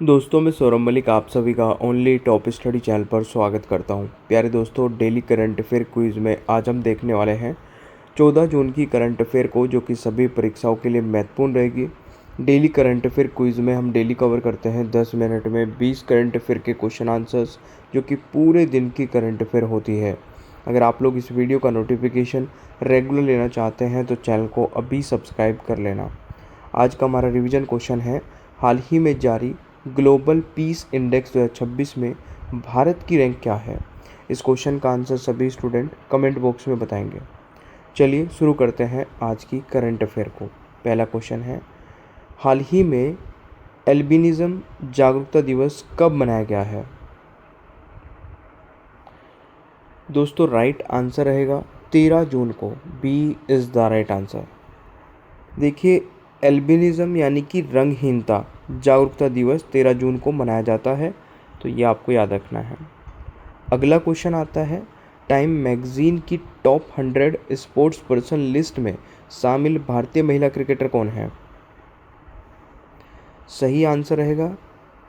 दोस्तों, मैं सौरभ मलिक आप सभी का ओनली टॉप स्टडी चैनल पर स्वागत करता हूं। प्यारे दोस्तों, डेली करंट अफेयर क्विज़ में आज हम देखने वाले हैं 14 जून की करंट अफेयर को, जो कि सभी परीक्षाओं के लिए महत्वपूर्ण रहेगी। डेली करंट अफेयर क्विज़ में हम डेली कवर करते हैं 10 मिनट में 20 करंट अफेयर के क्वेश्चन आंसर्स, जो कि पूरे दिन की करंट अफेयर होती है। अगर आप लोग इस वीडियो का नोटिफिकेशन रेगुलर लेना चाहते हैं तो चैनल को अभी सब्सक्राइब कर लेना। आज का हमारा रिवीजन क्वेश्चन है, हाल ही में जारी ग्लोबल पीस इंडेक्स 2026 में भारत की रैंक क्या है। इस क्वेश्चन का आंसर सभी स्टूडेंट कमेंट बॉक्स में बताएंगे। चलिए शुरू करते हैं आज की करंट अफेयर को। पहला क्वेश्चन है, हाल ही में एल्बिनिज्म जागरूकता दिवस कब मनाया गया है। दोस्तों, राइट आंसर रहेगा 13 जून को। B is the right answer. देखिए, एल्बिनिज्म यानी कि रंगहीनता जागरूकता दिवस 13 जून को मनाया जाता है, तो ये आपको याद रखना है। अगला क्वेश्चन आता है, टाइम मैगजीन की टॉप 100 स्पोर्ट्स पर्सन लिस्ट में शामिल भारतीय महिला क्रिकेटर कौन है। सही आंसर रहेगा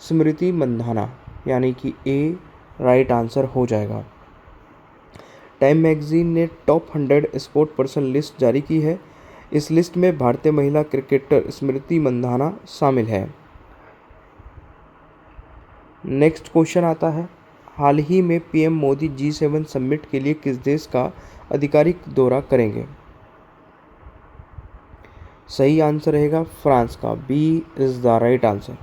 स्मृति मंधाना, यानी कि ए राइट आंसर हो जाएगा। टाइम मैगजीन ने टॉप 100 स्पोर्ट पर्सन लिस्ट जारी की है। इस लिस्ट में भारतीय महिला क्रिकेटर स्मृति मंधाना शामिल है। नेक्स्ट क्वेश्चन आता है, हाल ही में पीएम मोदी G7 समिट के लिए किस देश का आधिकारिक दौरा करेंगे। सही आंसर रहेगा फ्रांस का। B is the right answer.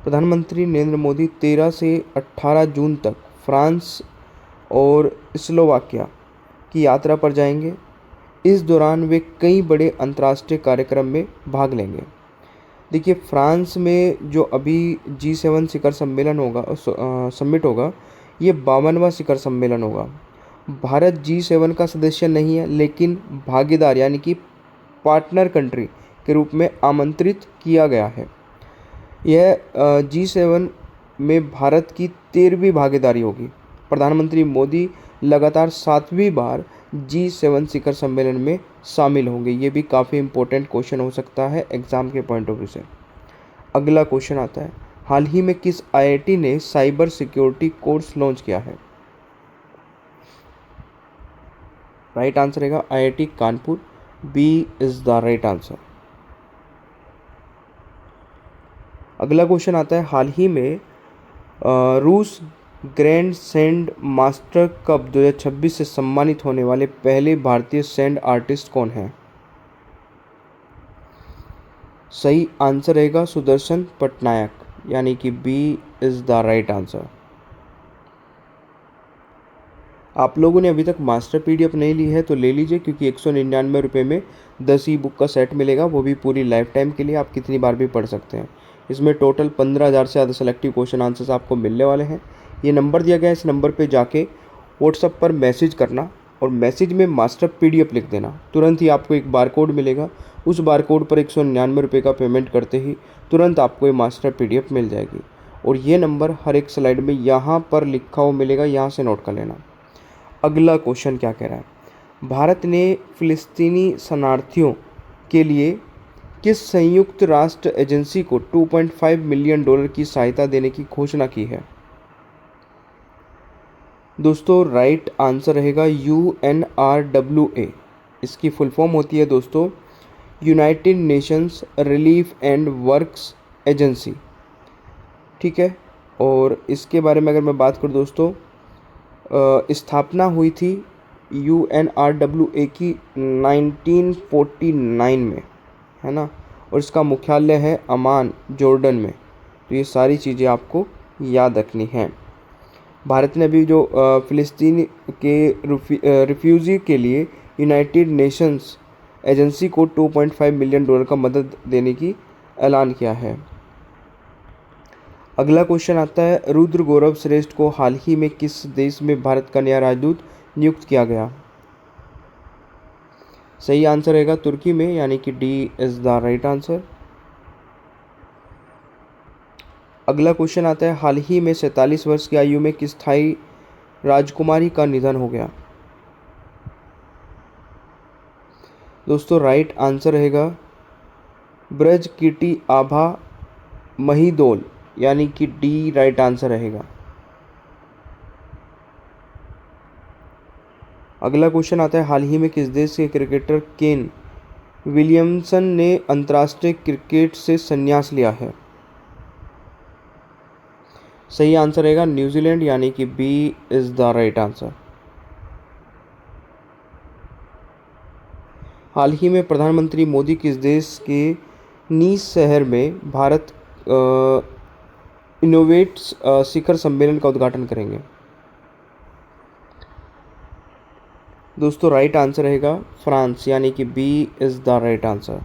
प्रधानमंत्री नरेंद्र मोदी 13 से 18 जून तक फ्रांस और स्लोवाकिया की यात्रा पर जाएंगे। इस दौरान वे कई बड़े अंतर्राष्ट्रीय कार्यक्रम में भाग लेंगे। देखिए, फ्रांस में जो अभी G7 शिखर सम्मेलन होगा, समिट होगा, ये 52वां शिखर सम्मेलन होगा। भारत G7 का सदस्य नहीं है, लेकिन भागीदार यानी कि पार्टनर कंट्री के रूप में आमंत्रित किया गया है। यह G7 में भारत की 13वीं भागीदारी होगी। प्रधानमंत्री मोदी लगातार 7वीं बार G7 शिखर सम्मेलन में शामिल होंगे। ये भी काफ़ी इंपॉर्टेंट क्वेश्चन हो सकता है एग्जाम के पॉइंट ऑफ व्यू से। अगला क्वेश्चन आता है, हाल ही में किस IIT ने साइबर सिक्योरिटी कोर्स लॉन्च किया है। राइट आंसर रहेगा IIT Kanpur. B is the right answer. अगला क्वेश्चन आता है, हाल ही में रूस ग्रैंड सैंड मास्टर कप 2026 से सम्मानित होने वाले पहले भारतीय सैंड आर्टिस्ट कौन हैं। सही आंसर रहेगा सुदर्शन पटनायक, यानी कि B is the right answer. आप लोगों ने अभी तक मास्टर PDF नहीं ली है तो ले लीजिए, क्योंकि 199 रुपये में 10 ई बुक का सेट मिलेगा, वो भी पूरी लाइफ टाइम के लिए। आप कितनी बार भी पढ़ सकते हैं। इसमें टोटल 15,000 से ज़्यादा सेलेक्टिव क्वेश्चन आंसर्स आपको मिलने वाले हैं। ये नंबर दिया गया है, इस नंबर पे जाके व्हाट्सएप पर मैसेज करना और मैसेज में मास्टर PDF लिख देना। तुरंत ही आपको एक बारकोड मिलेगा। उस बारकोड पर 199 रुपये का पेमेंट करते ही तुरंत आपको ये मास्टर PDF मिल जाएगी। और ये नंबर हर एक स्लाइड में यहाँ पर लिखा हुआ मिलेगा, यहाँ से नोट कर लेना। अगला क्वेश्चन क्या कह रहा है, भारत ने फिलिस्तीनी शरणार्थियों के लिए किस संयुक्त राष्ट्र एजेंसी को $2.5 मिलियन की सहायता देने की घोषणा की है। दोस्तों, राइट आंसर रहेगा UNRWA। इसकी फुल फॉर्म होती है दोस्तों United Nations relief and works agency. ठीक है, और इसके बारे में अगर मैं बात करूँ दोस्तों, स्थापना हुई थी UNRWA की 1949 में, है ना, और इसका मुख्यालय है अमान, जॉर्डन में। तो ये सारी चीज़ें आपको याद रखनी हैं। भारत ने अभी जो फ़िलिस्तीन के रिफ्यूज़ी के लिए यूनाइटेड नेशंस एजेंसी को $2.5 मिलियन का मदद देने की ऐलान किया है। अगला क्वेश्चन आता है, रुद्र गौरव श्रेष्ठ को हाल ही में किस देश में भारत का नया राजदूत नियुक्त किया गया। सही आंसर रहेगा तुर्की में, यानी कि D is the right answer. अगला क्वेश्चन आता है, हाल ही में 47 वर्ष की आयु में किस थाई राजकुमारी का निधन हो गया। दोस्तों, राइट आंसर रहेगा ब्रज कीटी आभा महिदोल, यानी कि डी राइट आंसर रहेगा। अगला क्वेश्चन आता है, हाल ही में किस देश के क्रिकेटर केन विलियमसन ने अंतर्राष्ट्रीय क्रिकेट से संन्यास लिया है? सही आंसर रहेगा न्यूजीलैंड, यानी कि B is the right answer. हाल ही में प्रधानमंत्री मोदी किस देश के नीस शहर में भारत इनोवेट्स शिखर सम्मेलन का उद्घाटन करेंगे? दोस्तों राइट आंसर रहेगा फ्रांस, यानी कि B is the right answer.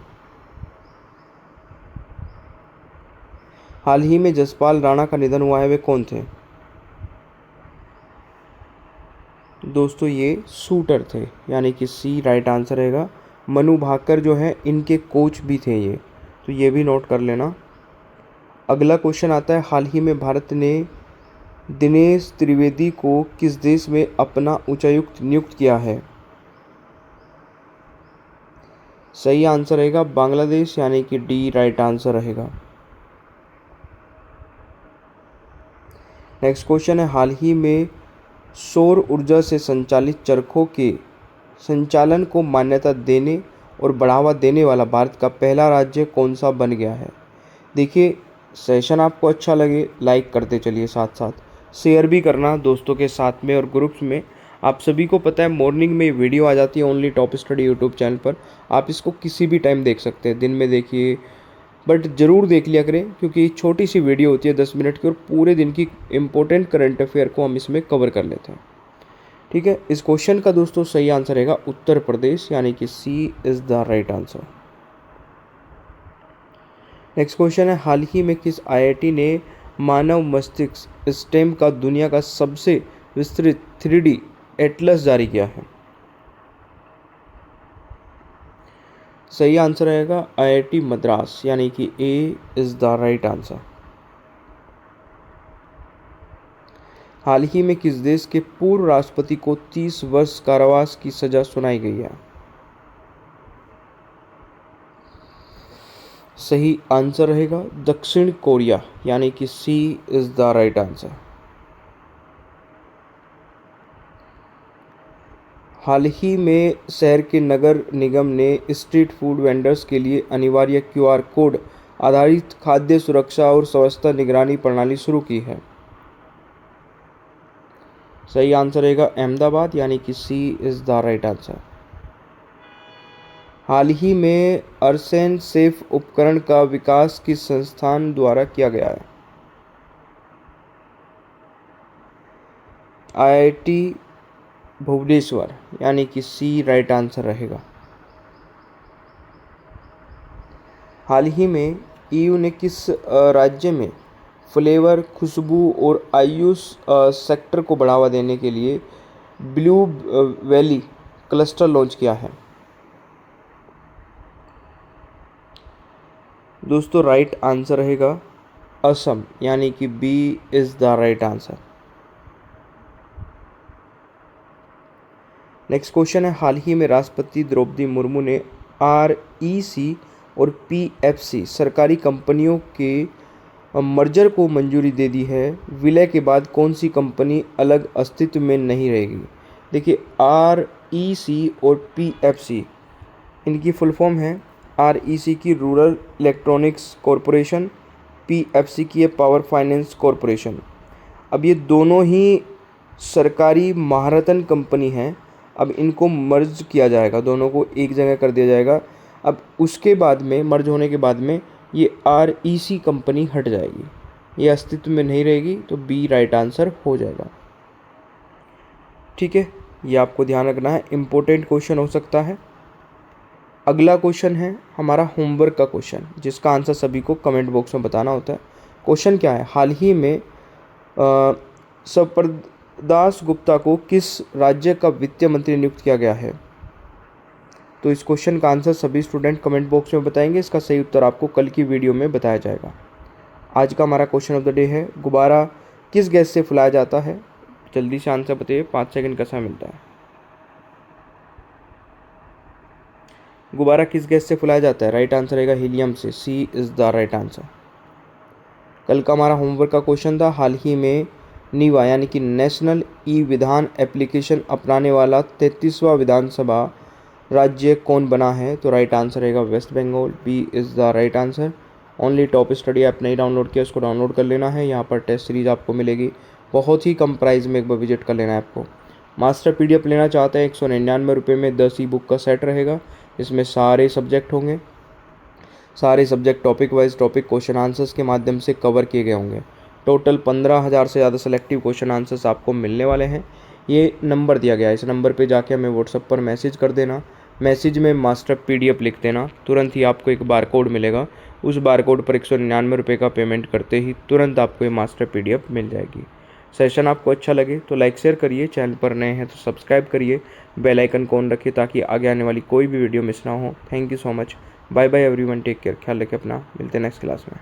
हाल ही में जसपाल राणा का निधन हुआ है, वे कौन थे? दोस्तों ये शूटर थे, यानी कि सी राइट आंसर रहेगा। मनु भाकर जो है इनके कोच भी थे ये, तो ये भी नोट कर लेना। अगला क्वेश्चन आता है, हाल ही में भारत ने दिनेश त्रिवेदी को किस देश में अपना उच्चायुक्त नियुक्त किया है? सही आंसर रहेगा बांग्लादेश, यानी कि डी राइट आंसर रहेगा। नेक्स्ट क्वेश्चन है, हाल ही में सौर ऊर्जा से संचालित चरखों के संचालन को मान्यता देने और बढ़ावा देने वाला भारत का पहला राज्य कौन सा बन गया है? देखिए सेशन आपको अच्छा लगे लाइक करते चलिए, साथ साथ शेयर भी करना दोस्तों के साथ में और ग्रुप्स में। आप सभी को पता है मॉर्निंग में वीडियो आ जाती है only top study YouTube channel पर, आप इसको किसी भी टाइम देख सकते हैं, दिन में देखिए, बट ज़रूर देख लिया करें क्योंकि छोटी सी वीडियो होती है 10 मिनट की और पूरे दिन की इम्पोर्टेंट करंट अफेयर को हम इसमें कवर कर लेते हैं। ठीक है, इस क्वेश्चन का दोस्तों सही आंसर रहेगा उत्तर प्रदेश, यानी कि C is the right answer. Next question है, हाल ही में किस आईआईटी ने मानव मस्तिष्क स्टेम का दुनिया का सबसे विस्तृत 3D एटलस जारी किया है? सही आंसर रहेगा आईआईटी मद्रास, यानी कि ए इज द राइट आंसर। हाल ही में किस देश के पूर्व राष्ट्रपति को 30 वर्ष कारावास की सजा सुनाई गई है? सही आंसर रहेगा दक्षिण कोरिया, यानी कि सी इज द राइट आंसर। हाल ही में शहर के नगर निगम ने स्ट्रीट फूड वेंडर्स के लिए अनिवार्य क्यूआर कोड आधारित खाद्य सुरक्षा और स्वच्छता निगरानी प्रणाली शुरू की है। सही आंसर रहेगा अहमदाबाद, यानी कि सी इज द राइट आंसर। हाल ही में अरसेन सेफ उपकरण का विकास किस संस्थान द्वारा किया गया है? आईआईटी भुवनेश्वर, यानी कि सी राइट आंसर रहेगा। हाल ही में ईयू ने किस राज्य में फ्लेवर, खुशबू और आयुष सेक्टर को बढ़ावा देने के लिए ब्लू वैली क्लस्टर लॉन्च किया है? दोस्तों राइट आंसर रहेगा असम, यानी कि B is the right answer. Next question है, हाल ही में राष्ट्रपति द्रौपदी मुर्मू ने आरईसी और पीएफसी सरकारी कंपनियों के मर्जर को मंजूरी दे दी है। विलय के बाद कौन सी कंपनी अलग अस्तित्व में नहीं रहेगी? देखिए आरईसी और पीएफसी इनकी फुल फॉर्म है, आरईसी की रूरल इलेक्ट्रॉनिक्स कॉरपोरेशन, पीएफसी की है पावर फाइनेंस कॉरपोरेशन। अब ये दोनों ही सरकारी महारत्न कंपनी हैं, अब इनको मर्ज किया जाएगा, दोनों को एक जगह कर दिया जाएगा। अब उसके बाद में मर्ज होने के बाद में ये आरईसी कंपनी हट जाएगी, ये अस्तित्व में नहीं रहेगी, तो बी राइट आंसर हो जाएगा। ठीक है, ये आपको ध्यान रखना है, इम्पोर्टेंट क्वेश्चन हो सकता है। अगला क्वेश्चन है हमारा होमवर्क का क्वेश्चन, जिसका आंसर सभी को कमेंट बॉक्स में बताना होता है। क्वेश्चन क्या है, हाल ही में सप्रदास गुप्ता को किस राज्य का वित्त मंत्री नियुक्त किया गया है? तो इस क्वेश्चन का आंसर सभी स्टूडेंट कमेंट बॉक्स में बताएंगे, इसका सही उत्तर आपको कल की वीडियो में बताया जाएगा। आज का हमारा क्वेश्चन ऑफ द डे है, गुब्बारा किस गैस से फुलाया जाता है? जल्दी से आंसर बताइए, 5 सेकंड का समय मिलता है। गुब्बारा किस गैस से फुलाया जाता है? राइट आंसर रहेगा हीलियम से, सी इज द राइट आंसर। कल का हमारा होमवर्क का क्वेश्चन था, हाल ही में नीवा यानी कि नेशनल ई विधान एप्लीकेशन अपनाने वाला 33वां विधानसभा राज्य कौन बना है? तो राइट आंसर रहेगा West Bengal, B is the right answer. Only top study app नहीं डाउनलोड किया, उसको डाउनलोड कर लेना है। यहाँ पर टेस्ट सीरीज आपको मिलेगी, बहुत ही कम प्राइस में, एक बार विजिट कर लेना है आपको। मास्टर PDF लेना चाहते हैं 199 रुपये में 10 ई बुक का सेट रहेगा। इसमें सारे सब्जेक्ट होंगे, सारे subject topic wise topic question answers के माध्यम से कवर किए गए होंगे। टोटल 15,000 से ज़्यादा सेलेक्टिव क्वेश्चन आंसर्स आपको मिलने वाले हैं। ये नंबर दिया गया है, इस नंबर पे जाके हमें व्हाट्सएप पर मैसेज कर देना। मैसेज में मास्टर PDF लिख देना, तुरंत ही आपको एक बारकोड मिलेगा। उस बारकोड पर 199 रुपये का पेमेंट करते ही तुरंत आपको ये मास्टर PDF मिल जाएगी। सेशन आपको अच्छा लगे तो लाइक शेयर करिए, चैनल पर नए हैं तो सब्सक्राइब करिए, बेल आइकन को ऑन रखिए ताकि आगे आने वाली कोई भी वीडियो मिस ना हो। Thank you so much, bye bye everyone, take care, ख्याल रखें अपना, मिलते हैं नेक्स्ट क्लास में।